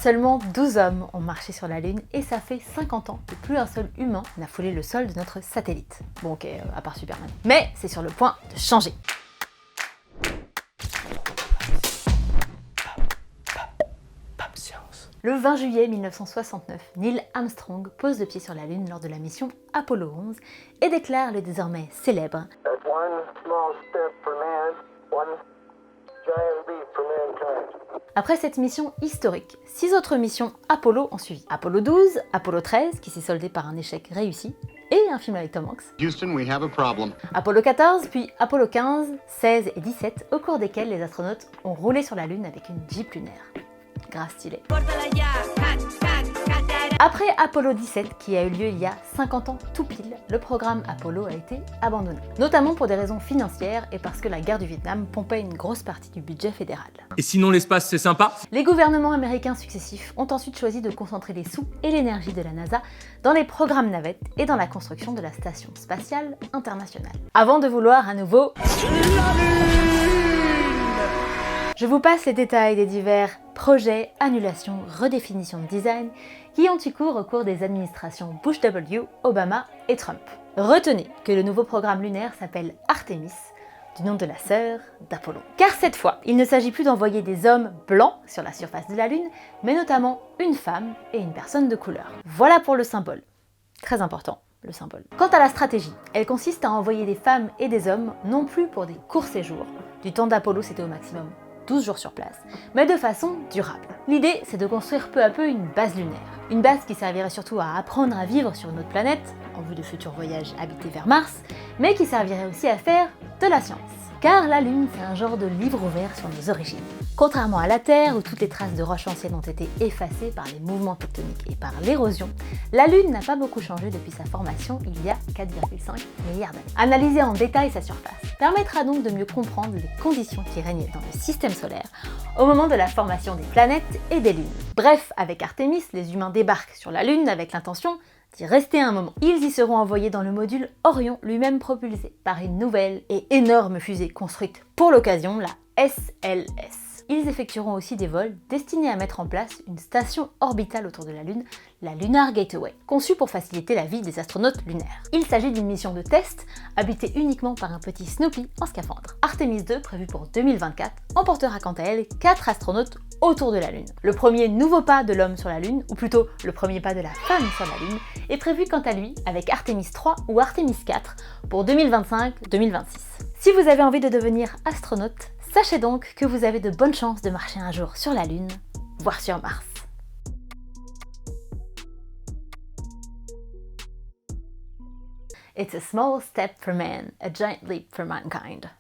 Seulement 12 hommes ont marché sur la Lune et ça fait 50 ans que plus un seul humain n'a foulé le sol de notre satellite. Bon ok, à part Superman. Mais c'est sur le point de changer. Le 20 juillet 1969, Neil Armstrong pose le pied sur la Lune lors de la mission Apollo 11 et déclare le désormais célèbre Après cette mission historique, 6 autres missions Apollo ont suivi. Apollo 12, Apollo 13, qui s'est soldé par un échec réussi, et un film avec Tom Hanks. Houston, we have a problem. Apollo 14, puis Apollo 15, 16 et 17, au cours desquels les astronautes ont roulé sur la Lune avec une Jeep lunaire. Grave stylé. Après Apollo 17, qui a eu lieu il y a 50 ans tout pile, le programme Apollo a été abandonné. Notamment pour des raisons financières et parce que la guerre du Vietnam pompait une grosse partie du budget fédéral. Et sinon l'espace c'est sympa? Les gouvernements américains successifs ont ensuite choisi de concentrer les sous et l'énergie de la NASA dans les programmes navettes et dans la construction de la Station spatiale internationale. Avant de vouloir à nouveau... Je vous passe les détails des divers projets, annulations, redéfinitions de design qui ont eu cours au cours des administrations Bush W, Obama et Trump. Retenez que le nouveau programme lunaire s'appelle Artemis, du nom de la sœur d'Apollon. Car cette fois, il ne s'agit plus d'envoyer des hommes blancs sur la surface de la Lune, mais notamment une femme et une personne de couleur. Voilà pour le symbole. Très important. Le symbole. Quant à la stratégie, elle consiste à envoyer des femmes et des hommes non plus pour des courts séjours. Du temps d'Apollo, c'était au maximum 12 jours sur place, mais de façon durable. L'idée, c'est de construire peu à peu une base lunaire. Une base qui servirait surtout à apprendre à vivre sur une autre planète, en vue de futurs voyages habités vers Mars, mais qui servirait aussi à faire de la science. Car la Lune, c'est un genre de livre ouvert sur nos origines. Contrairement à la Terre, où toutes les traces de roches anciennes ont été effacées par les mouvements tectoniques et par l'érosion, la Lune n'a pas beaucoup changé depuis sa formation il y a 4,5 milliards d'années. Analyser en détail sa surface permettra donc de mieux comprendre les conditions qui régnaient dans le système solaire au moment de la formation des planètes et des lunes. Bref, avec Artemis, les humains débarquent sur la Lune avec l'intention d'y rester un moment. Ils y seront envoyés dans le module Orion, lui-même propulsé par une nouvelle et énorme fusée construite pour l'occasion, la SLS. Ils effectueront aussi des vols destinés à mettre en place une station orbitale autour de la Lune, la Lunar Gateway, conçue pour faciliter la vie des astronautes lunaires. Il s'agit d'une mission de test, habitée uniquement par un petit Snoopy en scaphandre. Artemis 2, prévue pour 2024, emportera quant à elle 4 astronautes autour de la Lune. Le premier nouveau pas de l'homme sur la Lune, ou plutôt le premier pas de la femme sur la Lune, est prévu quant à lui avec Artemis 3 ou Artemis 4 pour 2025-2026. Si vous avez envie de devenir astronaute, sachez donc que vous avez de bonnes chances de marcher un jour sur la Lune, voire sur Mars. It's a small step for man, a giant leap for mankind.